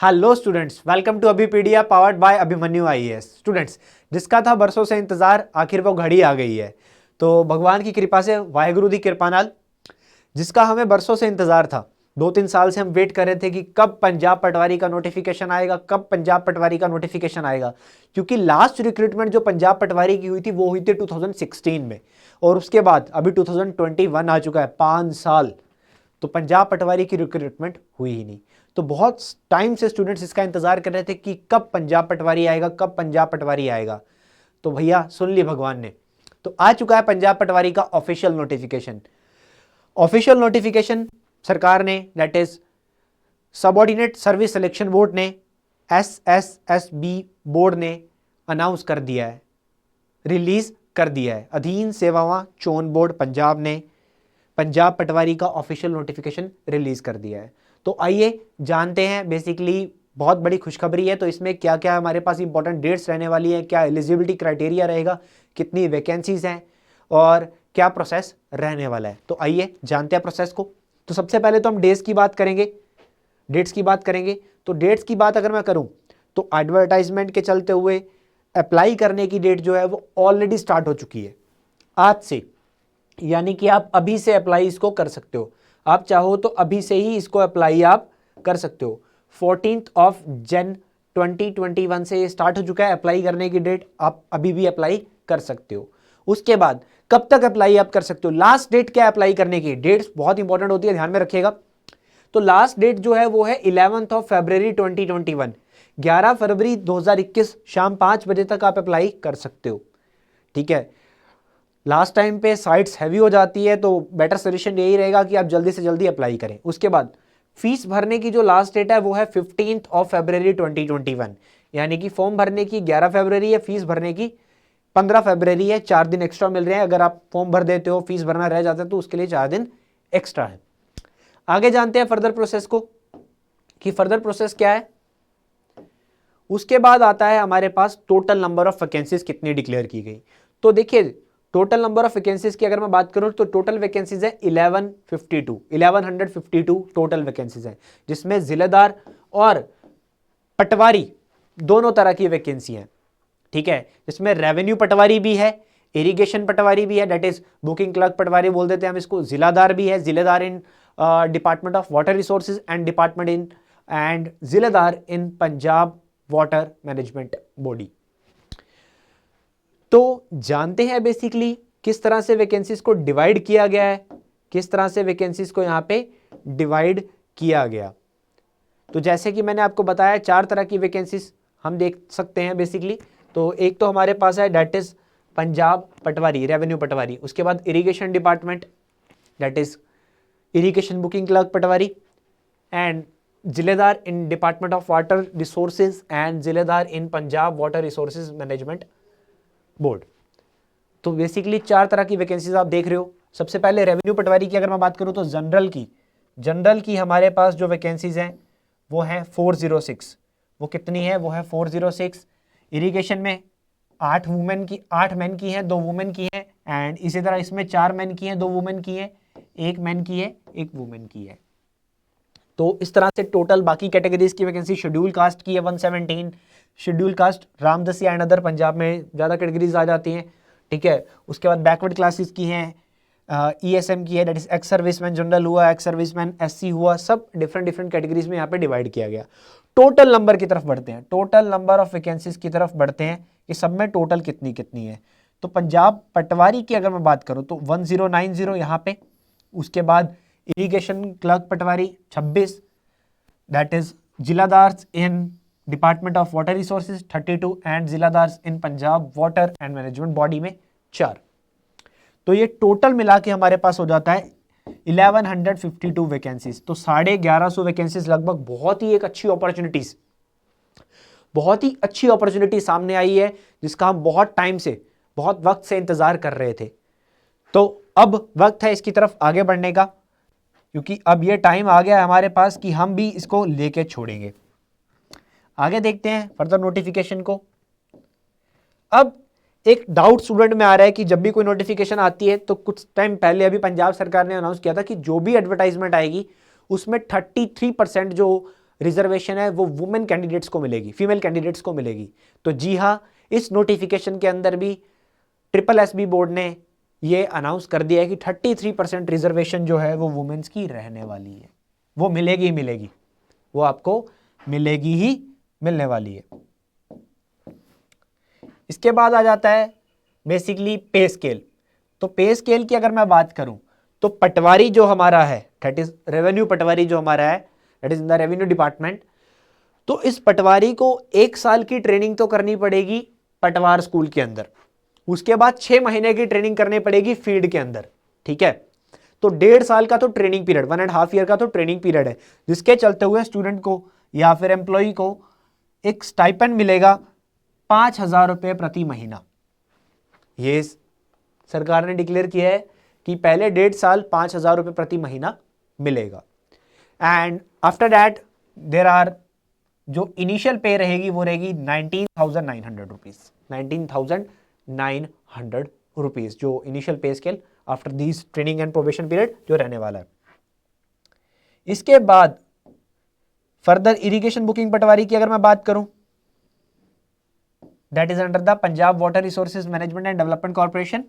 Hello students, welcome to Abhipedia powered by Abhimanyu IAS. Students, जिसका था बरसों से इंतजार, आखिर वो घड़ी आ गई है। तो भगवान की कृपा से, वाहेगुरु दी कृपा नाल, जिसका हमें बरसों से इंतजार था, 2-3 साल से हम वेट कर रहे थे कि कब पंजाब पटवारी का नोटिफिकेशन आएगा, कब पंजाब पटवारी का नोटिफिकेशन आएगा। क्योंकि लास्ट रिक्रूटमेंट जो पंजाब पटवारी की हुई थी वो हुई थी 2016 में, और उसके बाद अभी 2021 आ चुका है, 5 साल तो पंजाब पटवारी की रिक्रूटमेंट हुई ही नहीं। तो बहुत टाइम से स्टूडेंट्स इसका इंतजार कर रहे थे कि कब पंजाब पटवारी आएगा, कब पंजाब पटवारी आएगा। तो भैया सुन ली भगवान ने, तो आ चुका है पंजाब पटवारी का ऑफिशियल नोटिफिकेशन। ऑफिशियल नोटिफिकेशन सरकार ने, that is subordinate service selection board ने, SSSB बोर्ड ने अनाउंस कर दिया है, रिलीज कर दिया है। अधीन सेवावां चोन बोर्ड पंजाब ने पंजाब पटवारी का ऑफिशियल नोटिफिकेशन रिलीज कर दिया है। तो आइए जानते हैं, बेसिकली बहुत बड़ी खुशखबरी है। तो इसमें क्या क्या हमारे पास इंपॉर्टेंट डेट्स रहने वाली है, क्या एलिजिबिलिटी क्राइटेरिया रहेगा, कितनी वैकेंसीज हैं और क्या प्रोसेस रहने वाला है। तो आइए जानते हैं प्रोसेस को। तो सबसे पहले तो हम डेट्स की बात करेंगे। तो डेट्स की बात अगर मैं करूं तो एडवर्टाइजमेंट के चलते हुए अप्लाई करने की डेट जो है वो ऑलरेडी स्टार्ट हो चुकी है आज से, यानी कि आप अभी से अप्लाई इसको कर सकते हो। आप चाहो तो अभी से ही इसको अप्लाई आप कर सकते हो। 14 जनवरी 2021 से ये स्टार्ट हो चुका है अप्लाई करने की डेट। आप अभी भी अप्लाई कर सकते हो। उसके बाद कब तक अप्लाई आप कर सकते हो, लास्ट डेट क्या अप्लाई करने की, डेट्स बहुत इंपॉर्टेंट होती है, ध्यान में रखिएगा। तो लास्ट डेट जो है वो है 11 फरवरी 2021, 11 फरवरी 2021 शाम 5 बजे तक आप अप्लाई कर सकते हो। ठीक है, लास्ट टाइम पे साइट्स हैवी हो जाती है, तो बेटर सजेशन यही रहेगा कि आप जल्दी से जल्दी अप्लाई करें। उसके बाद फीस भरने की जो लास्ट डेट है वो है 15 फरवरी 2021, यानी कि फॉर्म भरने की 11 फरवरी है, फीस भरने की 15 फरवरी है। 4 दिन एक्स्ट्रा मिल रहे हैं। अगर आप फॉर्म भर देते हो, फीस भरना रह जाता है तो उसके लिए 4 दिन एक्स्ट्रा है। आगे जानते हैं फर्दर प्रोसेस को, कि फर्दर प्रोसेस क्या है। उसके बाद आता है हमारे पास टोटल नंबर ऑफ वैकेंसीज कितनी डिक्लेयर की गई। तो देखिए, टोटल नंबर ऑफ वैकेंसीज की अगर मैं बात करूं तो टोटल वैकेंसीज है 1152 टोटल वैकेंसीज है, जिसमें जिलेदार और पटवारी दोनों तरह की वैकेंसी है। ठीक है, जिसमें रेवेन्यू पटवारी भी है, इरिगेशन पटवारी भी है, that is booking clerk patwari बोल देते हैं हम इसको। जिलादार भी है, ziladar in department of water resources and ziladar in Punjab water management body. तो जानते हैं बेसिकली किस तरह से वैकेंसीज को डिवाइड किया गया है, किस तरह से वैकेंसीज को यहां पे डिवाइड किया गया। तो जैसे कि मैंने आपको बताया, 4 तरह की वैकेंसीज हम देख सकते हैं बेसिकली। तो एक तो हमारे पास है that is Punjab patwari, revenue patwari. उसके बाद irrigation department, that is irrigation booking clerk patwari, and ziladar in department of water resources and ziladar in Punjab water resources management board. तो बेसिकली 4 तरह की वैकेंसीज आप देख रहे हो। सबसे पहले रेवेन्यू पटवारी की अगर मैं बात करूं तो जनरल की हमारे पास जो वैकेंसीज हैं वो है 406। वो कितनी है, वो है 406। इरिगेशन में 8 मैन की है, 2 वुमेन की है, एंड इसी तरह इसमें 4 मैन की है, 2 वुमेन की है, 1 मैन की है, 1 वुमेन की है। तो इस तरह से टोटल बाकी कैटेगरीज की वैकेंसी, शेड्यूल कास्ट की है 117। Schedule caste Ramdasia and other, Punjab में ज़्यादा कैटेगरीज आ जाती हैं। ठीक है, उसके बाद बैकवर्ड क्लासेस की हैं, ESM की है, that is ex serviceman general हुआ, एक्स सर्विसमैन SC हुआ, सब डिफरेंट कैटेगरीज में यहाँ पे डिवाइड किया गया। टोटल नंबर की तरफ बढ़ते हैं, टोटल नंबर ऑफ वैकेंसीज की तरफ बढ़ते हैं कि सब में टोटल कितनी कितनी है। तो पंजाब पटवारी की अगर मैं बात करूँ तो 1090 यहाँ पे। उसके बाद irrigation clerk patwari 26, that is ziladars in department of water resources 32 and ziladars in Punjab water and management body में 4। तो ये टोटल मिला के हमारे पास हो जाता है 1152 वैकेंसीज। तो 1150 वैकेंसीज लगभग। बहुत ही अच्छी अपॉर्चुनिटी सामने आई है, जिसका हम बहुत टाइम से, बहुत वक्त से इंतजार कर रहे थे। तो अब वक्त है इसकी तरफ आगे बढ़ने का, क्योंकि अब ये टाइम आ गया है हमारे पास कि हम भी इसको लेके छोड़ेंगे। आगे देखते हैं फर्दर नोटिफिकेशन को। अब एक डाउट स्टूडेंट में आ रहा है कि जब भी कोई नोटिफिकेशन आती है, तो कुछ टाइम पहले अभी पंजाब सरकार ने अनाउंस किया था कि जो भी एडवर्टाइजमेंट आएगी उसमें 33% जो रिजर्वेशन है वो वुमेन कैंडिडेट्स को मिलेगी, फीमेल कैंडिडेट्स को मिलेगी। तो जी हाँ, इस नोटिफिकेशन के अंदर भी ट्रिपल एसबी बोर्ड ने ये अनाउंस कर दिया है कि 33% रिजर्वेशन जो है वो वुमेन्स की रहने वाली है, वो मिलेगी ही मिलेगी, वो आपको मिलेगी ही मिलने वाली है। इसके बाद आ जाता है बेसिकली पे स्केल। तो पे स्केल की अगर मैं बात करूं तो पटवारी जो हमारा है, दैट इज रेवेन्यू पटवारी जो हमारा है, that is in the revenue department, तो इस पटवारी को 1 साल की ट्रेनिंग तो करनी पड़ेगी पटवार स्कूल के अंदर, उसके बाद 6 महीने की ट्रेनिंग करनी पड़ेगी फील्ड के अंदर, ठीक है। तो 1.5 साल का तो ट्रेनिंग पीरियड, 1.5 ईयर का तो ट्रेनिंग पीरियड है, जिसके चलते हुए स्टूडेंट को या फिर एम्प्लॉय को एक स्टाइपेंड मिलेगा 5,000 रुपये प्रति महीना। ये सरकार ने डिक्लेयर किया है कि पहले 1.5 साल 5,000 रुपये प्रति महीना मिलेगा। And after that there are, जो इनिशियल पे रहेगी वो रहेगी 19,900 रुपीज, 19,900 रुपीज जो initial pay scale after this training and probation period जो रहने वाला है। इसके बाद फर्दर इरिगेशन बुकिंग पटवारी की अगर मैं बात करूं, that is under the Punjab water resources management and development corporation.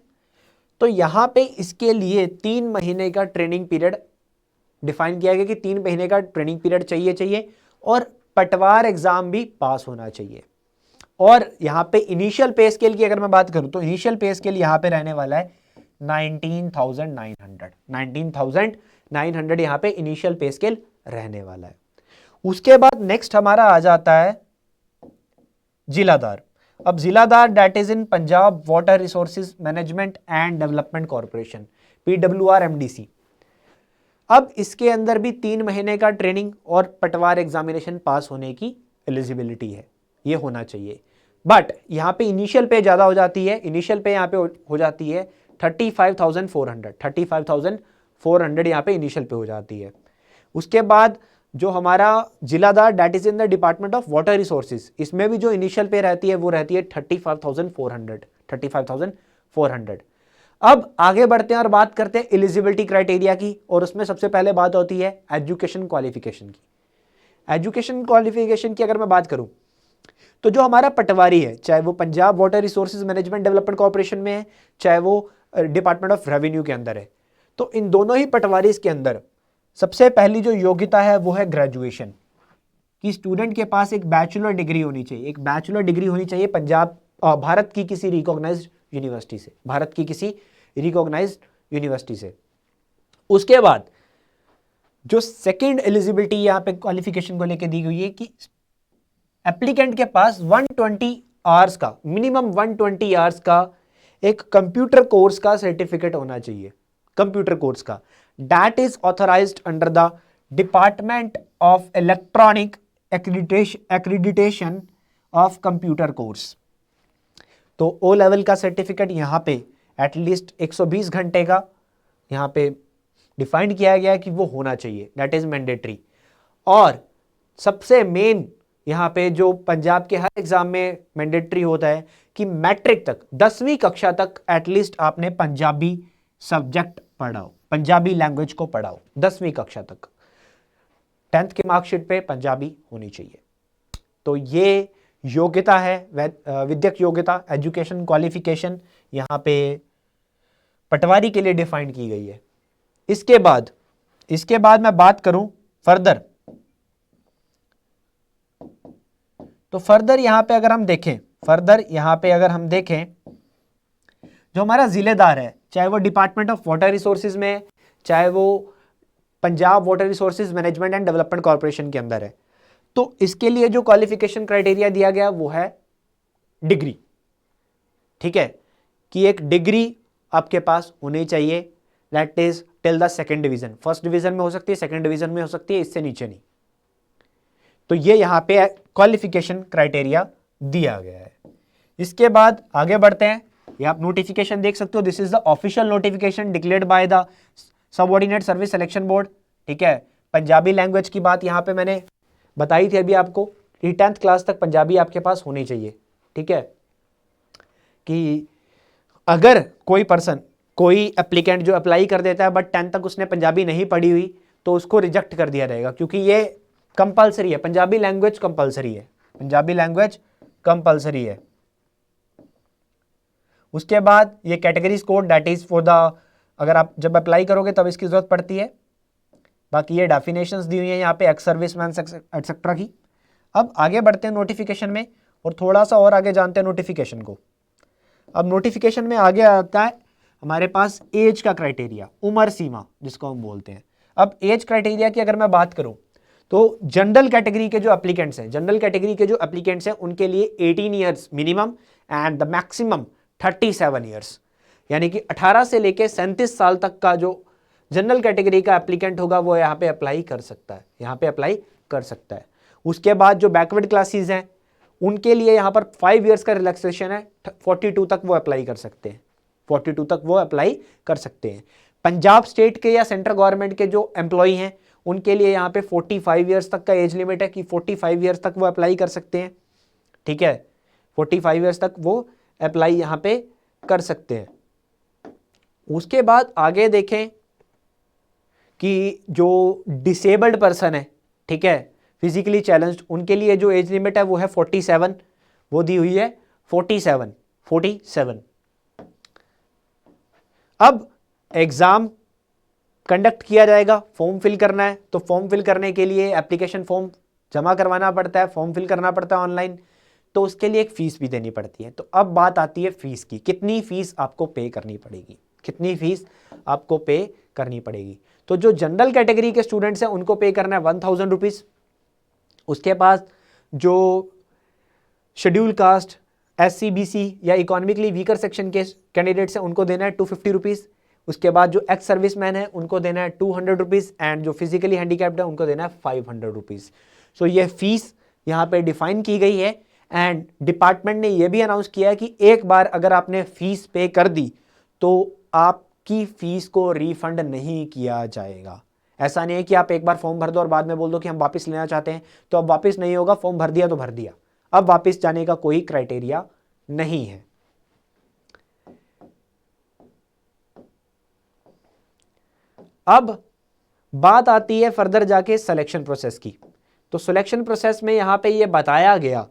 तो यहां पे इसके लिए 3 महीने का ट्रेनिंग पीरियड डिफाइन किया गया कि 3 महीने का ट्रेनिंग पीरियड चाहिए और पटवार एग्जाम भी पास होना चाहिए। और यहां पे इनिशियल पे स्केल की अगर मैं बात करूं तो इनिशियल पे स्केल यहां पे रहने वाला है 19,900 यहां पे इनिशियल पे स्केल रहने वाला है। उसके बाद नेक्स्ट हमारा आ जाता है जिलादार। अब ziladar that is in Punjab water resources management and development corporation, PWR-MDC। अब इसके अंदर भी 3 महीने का ट्रेनिंग और पटवार एग्जामिनेशन पास होने की एलिजिबिलिटी है, ये होना चाहिए। बट यहां पे इनिशियल पे ज्यादा हो जाती है, इनिशियल पे यहां पे हो जाती है 35,400 यहां पे इनिशियल पे हो जाती है। उसके बाद जो हमारा ziladar that is in the department of water resources, इसमें भी जो इनिशियल पे रहती है वो रहती है 35,400। अब आगे बढ़ते हैं और बात करते हैं एलिजिबिलिटी क्राइटेरिया की, और उसमें सबसे पहले बात होती है एजुकेशन क्वालिफिकेशन की। एजुकेशन क्वालिफिकेशन की अगर मैं बात करूं तो जो हमारा पटवारी है, चाहे वो Punjab water resources management development corporation में है, चाहे वो डिपार्टमेंट ऑफ रेवेन्यू के अंदर है, तो इन दोनों ही पटवारी के अंदर सबसे पहली जो योग्यता है वो है ग्रेजुएशन, कि स्टूडेंट के पास एक बैचलर डिग्री होनी चाहिए, एक बैचलर डिग्री होनी चाहिए पंजाब भारत की किसी रिकॉग्नाइज्ड यूनिवर्सिटी से, भारत की किसी रिकॉग्नाइज्ड यूनिवर्सिटी से। उसके बाद जो सेकंड एलिजिबिलिटी यहां पे क्वालिफिकेशन को लेकर दी गई है कि एप्लीकेंट के पास 120 आवर्स का, मिनिमम 120 आवर्स का एक कंप्यूटर कोर्स का सर्टिफिकेट होना चाहिए, कंप्यूटर कोर्स का, that is authorised under the department of electronic accreditation of computer course. तो ओ लेवल का सर्टिफिकेट यहां पे एटलीस्ट 120 घंटे का यहां पे डिफाइंड किया गया है कि वो होना चाहिए, दैट इज मैंडेटरी। और सबसे मेन यहां पे जो पंजाब के हर एग्जाम में मैंडेटरी होता है कि मैट्रिक तक, 10वीं कक्षा तक एटलीस्ट आपने पंजाबी सब्जेक्ट पढ़ाओ, पंजाबी लैंग्वेज को पढ़ाओ 10वीं कक्षा तक, 10th के मार्कशीट पे पंजाबी होनी चाहिए। तो ये योग्यता है, विद्यक योग्यता, एजुकेशन क्वालिफिकेशन यहां पे पटवारी के लिए डिफाइंड की गई है। इसके बाद मैं बात करूं फर्दर, तो फर्दर यहां पे अगर हम देखें, जो हमारा जिलेदार है, चाहे वो डिपार्टमेंट ऑफ वाटर रिसोर्सेज में है, चाहे वो Punjab water resources management and development corporation के अंदर है, तो इसके लिए जो क्वालिफिकेशन क्राइटेरिया दिया गया वो है डिग्री, ठीक है, कि एक डिग्री आपके पास होनी चाहिए, that is till the second division, first division में हो सकती है, सेकंड डिवीजन में हो सकती है, इससे नीचे नहीं। तो ये यहां पे क्वालिफिकेशन क्राइटेरिया दिया गया है। इसके बाद आगे बढ़ते हैं, ये आप नोटिफिकेशन देख सकते हो, this is the official notification declared by the subordinate service selection board, ठीक है। पंजाबी लैंग्वेज की बात यहां पे मैंने बताई थी अभी आपको कि 10th क्लास तक पंजाबी आपके पास होनी चाहिए, ठीक है, कि अगर कोई पर्सन, कोई एप्लीकेंट जो अप्लाई कर देता है बट 10th तक उसने पंजाबी नहीं पढ़ी हुई, तो उसको रिजेक्ट कर दिया जाएगा, क्योंकि ये कंपलसरी है, पंजाबी लैंग्वेज कंपलसरी है, पंजाबी लैंग्वेज कंपलसरी है। उसके बाद ये categories code that is for the, अगर आप जब अप्लाई करोगे तब इसकी जरूरत पड़ती है। बाकी ये डेफिनेशंस दी हुई है यहाँ पे एक्स सर्विसमैन एक्सेट्रा की। अब आगे बढ़ते हैं नोटिफिकेशन में और थोड़ा सा और आगे जानते हैं नोटिफिकेशन को। अब नोटिफिकेशन में आगे आता है हमारे पास एज का क्राइटेरिया, उम्र सीमा जिसको हम बोलते हैं। अब एज क्राइटेरिया की अगर मैं बात करूं तो जनरल कैटेगरी के जो एप्लीकेंट्स हैं, जनरल कैटेगरी के जो एप्लीकेंट्स हैं उनके लिए 18 years minimum and the maximum 37 years, यानी कि 18 से लेके 37 साल तक का जो जनरल कैटेगरी का एप्लीकेंट होगा वो यहाँ पे अप्लाई कर सकता है, यहाँ पे अप्लाई कर सकता है। उसके बाद जो बैकवर्ड क्लासेस हैं उनके लिए यहाँ पर 5 ईयर्स का रिलैक्सेशन है, 42 तक वो अप्लाई कर सकते हैं, 42 तक वो अप्लाई कर सकते हैं। पंजाब स्टेट के या सेंट्रल गवर्नमेंट के जो एम्प्लॉई हैं उनके लिए यहाँ पे 45 ईयर्स तक का एज लिमिट है कि 45 ईयर्स तक वो अप्लाई कर सकते हैं, ठीक है, 45 ईयर्स तक वो अप्लाई यहाँ पे कर सकते हैं। उसके बाद आगे देखें कि जो डिसेबल्ड पर्सन है, ठीक है, फिजिकली चैलेंज्ड, उनके लिए जो एज लिमिट है वो है 47, वो दी हुई है 47। अब एग्जाम कंडक्ट किया जाएगा, फॉर्म फिल करना है, तो फॉर्म फिल करने के लिए एप्लीकेशन फॉर्म जमा करवाना पड़ता है, फॉर्म फिल करना पड़ता है ऑनलाइन, तो उसके लिए एक फीस भी देनी पड़ती है। तो अब बात आती है फीस की, कितनी फीस आपको पे करनी पड़ेगी, कितनी फीस आपको पे करनी पड़ेगी। तो जो जनरल कैटेगरी के स्टूडेंट्स हैं उनको पे करना है 1000 रुपीज़। उसके पास जो शेड्यूल कास्ट, SC BC या इकोनॉमिकली वीकर सेक्शन के कैंडिडेट्स हैं उनको देना है 250 रुपीज़। उसके बाद जो एक्स सर्विसमैन है उनको देना है 200 रुपीज़ एंड जो फिजिकली हैंडीकैप्ड है उनको देना है 500 रुपीज़। सो ये फीस यहाँ पे डिफाइन की गई है एंड डिपार्टमेंट ने यह भी अनाउंस किया है कि एक बार अगर आपने फीस पे कर दी तो आपकी फीस को रिफंड नहीं किया जाएगा। ऐसा नहीं है कि आप एक बार फॉर्म भर दो और बाद में बोल दो कि हम वापस लेना चाहते हैं, तो अब वापस नहीं होगा, फॉर्म भर दिया तो भर दिया, अब वापस जाने का कोई क्राइटेरिया नहीं है। अब बात आती है फर्दर जाके सिलेक्शन प्रोसेस की। तो सिलेक्शन प्रोसेस में यहां पे ये बताया गया,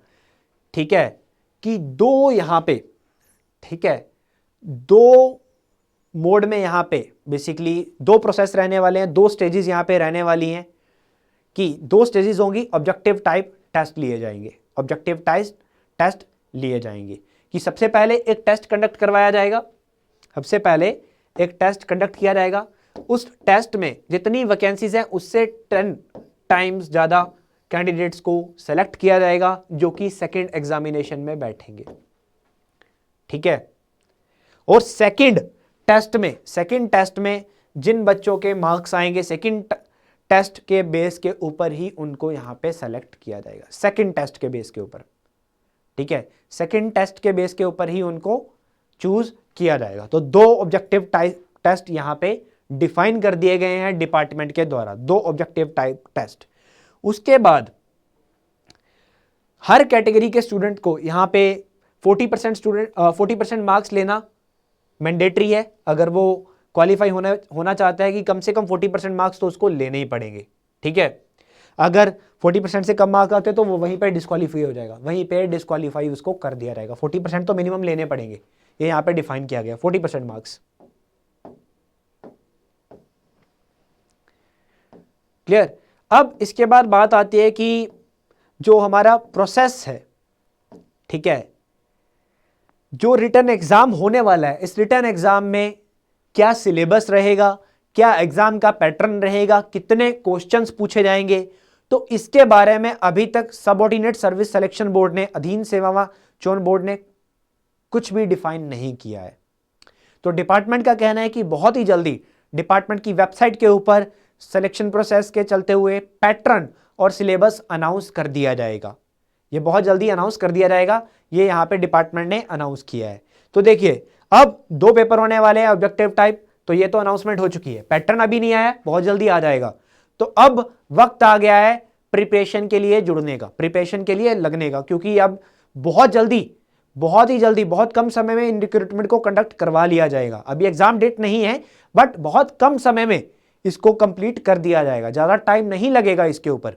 ठीक है, कि दो यहां पे, ठीक है, दो मोड में यहां पे बेसिकली दो प्रोसेस रहने वाले हैं, दो स्टेजेस यहां पे रहने वाली हैं कि दो स्टेजेस होंगी, ऑब्जेक्टिव टाइप टेस्ट लिए जाएंगे, ऑब्जेक्टिव टेस्ट लिए जाएंगे कि सबसे पहले एक टेस्ट कंडक्ट करवाया जाएगा, सबसे पहले एक टेस्ट कंडक्ट किया जाएगा। उस टेस्ट में जितनी वैकेंसीज हैं उससे 10 टाइम्स ज़्यादा कैंडिडेट्स को सेलेक्ट किया जाएगा जो कि सेकंड एग्जामिनेशन में बैठेंगे, ठीक है। और सेकंड टेस्ट में जिन बच्चों के मार्क्स आएंगे सेकंड टेस्ट के बेस के ऊपर ही उनको यहां पे सेलेक्ट किया जाएगा, सेकंड टेस्ट के बेस के ऊपर, ठीक है, सेकंड टेस्ट के बेस के ऊपर ही उनको चूज किया जाएगा। तो दो ऑब्जेक्टिव टेस्ट यहां पे डिफाइन कर दिए गए हैं डिपार्टमेंट के द्वारा, दो ऑब्जेक्टिव टाइप टेस्ट। उसके बाद हर कैटेगरी के स्टूडेंट को यहां पे 40% मार्क्स लेना मैंडेटरी है। अगर वो क्वालिफाई होना चाहता है कि कम से कम 40% मार्क्स तो उसको लेने ही पड़ेंगे, ठीक है। अगर 40% से कम मार्क्स आते तो वो वहीं पे डिस्क्वालीफाई हो जाएगा, वहीं पे डिस्क्वालीफाई उसको कर दिया जाएगा। 40% तो मिनिमम लेने पड़ेंगे, ये यहाँ पे डिफाइन किया गया 40% मार्क्स। क्लियर। अब इसके बाद बात आती है कि जो हमारा प्रोसेस है, ठीक है, जो रिटर्न एग्जाम होने वाला है, इस रिटर्न एग्जाम में क्या सिलेबस रहेगा, क्या एग्जाम का पैटर्न रहेगा, कितने क्वेश्चंस पूछे जाएंगे, तो इसके बारे में अभी तक सबऑर्डिनेट सर्विस सिलेक्शन बोर्ड ने, अधीन सेवा चयन बोर्ड ने कुछ भी डिफाइन नहीं किया है। तो डिपार्टमेंट का कहना है कि बहुत ही जल्दी डिपार्टमेंट की वेबसाइट के ऊपर सिलेक्शन प्रोसेस के चलते हुए पैटर्न और सिलेबस अनाउंस कर दिया जाएगा, ये बहुत जल्दी अनाउंस कर दिया जाएगा, ये यहां पे डिपार्टमेंट ने अनाउंस किया है। तो देखिए अब दो पेपर होने वाले हैं ऑब्जेक्टिव टाइप, तो ये तो अनाउंसमेंट हो चुकी है, पैटर्न अभी नहीं आया, बहुत जल्दी आ जाएगा। तो अब वक्त आ गया है प्रिपरेशन के लिए जुड़ने का, प्रिपरेशन के लिए लगने का, क्योंकि अब बहुत जल्दी, बहुत ही जल्दी, बहुत कम समय में इन रिक्रूटमेंट को कंडक्ट करवा लिया जाएगा। अभी एग्जाम डेट नहीं है बट बहुत कम समय में इसको कंप्लीट कर दिया जाएगा, ज्यादा टाइम नहीं लगेगा इसके ऊपर,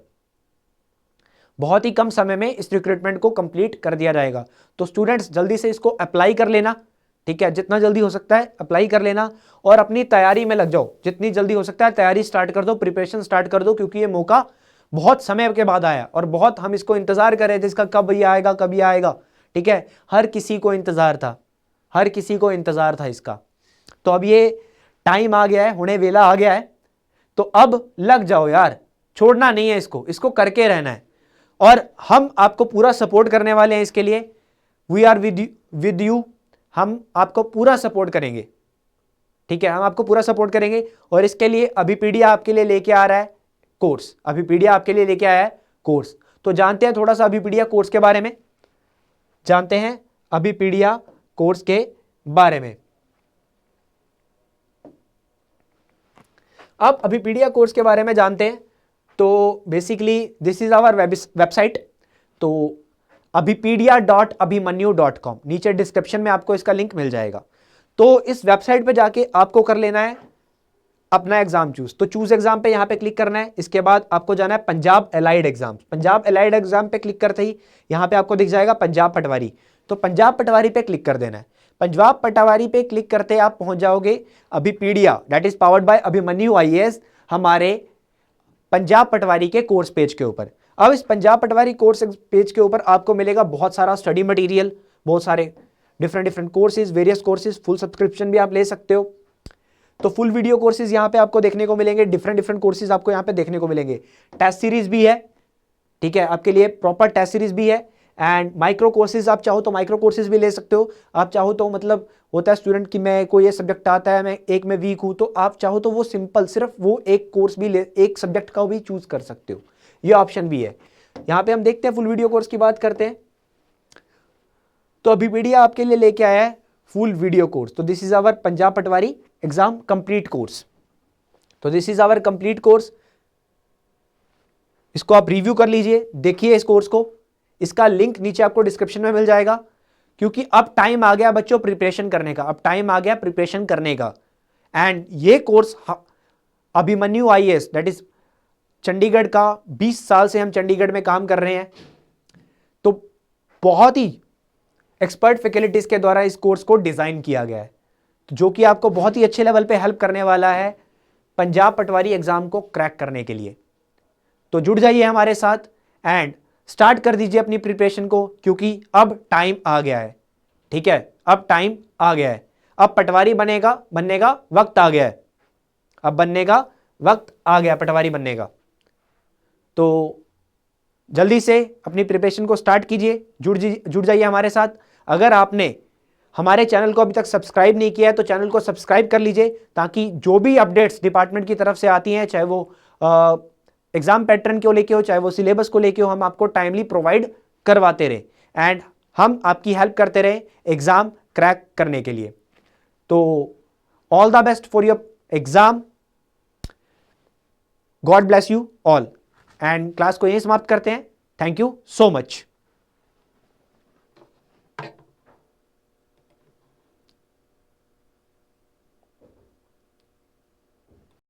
बहुत ही कम समय में इस रिक्रूटमेंट को कंप्लीट कर दिया जाएगा। तो स्टूडेंट्स जल्दी से इसको अप्लाई कर लेना, ठीक है, जितना जल्दी हो सकता है अप्लाई कर लेना और अपनी तैयारी में लग जाओ। जितनी जल्दी हो सकता है तैयारी स्टार्ट कर दो, प्रिपरेशन स्टार्ट कर दो, क्योंकि ये मौका बहुत समय के बाद आया और बहुत हम इसको इंतजार कर रहे थे, इसका कब ये आएगा, कब ये आएगा, ठीक है। हर किसी को इंतजार था, हर किसी को इंतजार था इसका। तो अब ये टाइम आ गया है, होने वेला आ गया है, तो अब लग जाओ यार, छोड़ना नहीं है इसको करके रहना है। और हम आपको पूरा सपोर्ट करने वाले हैं इसके लिए। वी आर विद यू, हम आपको पूरा सपोर्ट करेंगे, ठीक है, हम आपको पूरा सपोर्ट करेंगे। और इसके लिए अभिपीडिया आपके लिए लेके आ रहा है कोर्स, अभिपीडिया आपके लिए लेके आया है कोर्स। तो जानते हैं थोड़ा सा अभिपीडिया कोर्स के बारे में, जानते हैं अभिपीडिया कोर्स के बारे में। अब अभिपीडिया कोर्स के बारे में जानते हैं। तो basically this is our website, तो abhipedia.abhimanyu.com, नीचे डिस्क्रिप्शन में आपको इसका लिंक मिल जाएगा। तो इस वेबसाइट पे जाके आपको कर लेना है अपना एग्जाम चूज। तो चूज एग्जाम पे यहां पे क्लिक करना है। इसके बाद आपको जाना है Punjab allied exam. Punjab allied exam पे क्लिक करते ही यहां पे आपको दिख जाएगा पंजाब पटवारी। तो पंजाब पटवारी पे क्लिक कर देना है। पंजाब पटवारी पे क्लिक करते आप पहुंच जाओगे Abhipedia, that is powered by Abhimanyu IAS, हमारे पंजाब पटवारी के कोर्स पेज के ऊपर। अब इस पंजाब पटवारी कोर्स पेज के ऊपर आपको मिलेगा बहुत सारा स्टडी मटेरियल, बहुत सारे different courses, various courses, full subscription भी आप ले सकते हो। तो फुल वीडियो कोर्सेज यहाँ पे आपको देखने को मिलेंगे, डिफरेंट कोर्सेज आपको यहाँ पे देखने को मिलेंगे। टेस्ट सीरीज भी है, ठीक है, आपके लिए प्रॉपर टेस्ट सीरीज भी है। एंड माइक्रो कोर्सेज आप चाहो तो माइक्रो कोर्सेज भी ले सकते हो। आप चाहो तो मतलब होता है स्टूडेंट कि मैं कोई ये सब्जेक्ट आता है, मैं एक में वीक हूँ, तो आप चाहो तो वो सिंपल सिर्फ वो एक कोर्स भी ले, एक सब्जेक्ट का भी चूज कर सकते हो, ये ऑप्शन भी है। यहाँ पे हम देखते हैं फुल वीडियो कोर्स की बात करते हैं। तो अभिपीडिया आपके लिए लेके आया है फुल वीडियो कोर्स। तो this is our Punjab patwari exam complete course. तो this is our complete course, इसको आप रिव्यू कर लीजिए, देखिए इस कोर्स को। इसका लिंक नीचे आपको डिस्क्रिप्शन में मिल जाएगा, क्योंकि अब टाइम आ गया बच्चों प्रिपरेशन करने का, अब टाइम आ गया प्रिपरेशन करने का। एंड ये course Abhimanyu IAS, that is Chandigarh का, 20 साल से हम चंडीगढ़ में काम कर रहे हैं, तो बहुत ही एक्सपर्ट फैकल्टीज के द्वारा इस कोर्स को डिजाइन किया गया है, जो कि आपको बहुत ही अच्छे लेवल पे हेल्प करने वाला है पंजाब पटवारी एग्जाम को क्रैक करने के लिए। तो जुड़ जाइए हमारे साथ एंड स्टार्ट कर दीजिए अपनी प्रिपरेशन को, क्योंकि अब टाइम आ गया है, ठीक है, अब टाइम आ गया है। अब पटवारी बनने का वक्त आ गया है, अब बनने का वक्त आ गया पटवारी बनने का। तो जल्दी से अपनी प्रिपरेशन को स्टार्ट कीजिए, जुड़ जाइए हमारे साथ। अगर आपने हमारे चैनल को अभी तक सब्सक्राइब नहीं किया है तो चैनल को सब्सक्राइब कर लीजिए, ताकि जो भी अपडेट्स डिपार्टमेंट की तरफ से आती हैं, चाहे वो एग्जाम पैटर्न को लेके हो, चाहे वो सिलेबस को लेके हो, हम आपको टाइमली प्रोवाइड करवाते रहे एंड हम आपकी हेल्प करते रहे एग्जाम क्रैक करने के लिए। तो all the best for your exam, God bless you all. And class को यहीं समाप्त करते हैं। Thank you so much.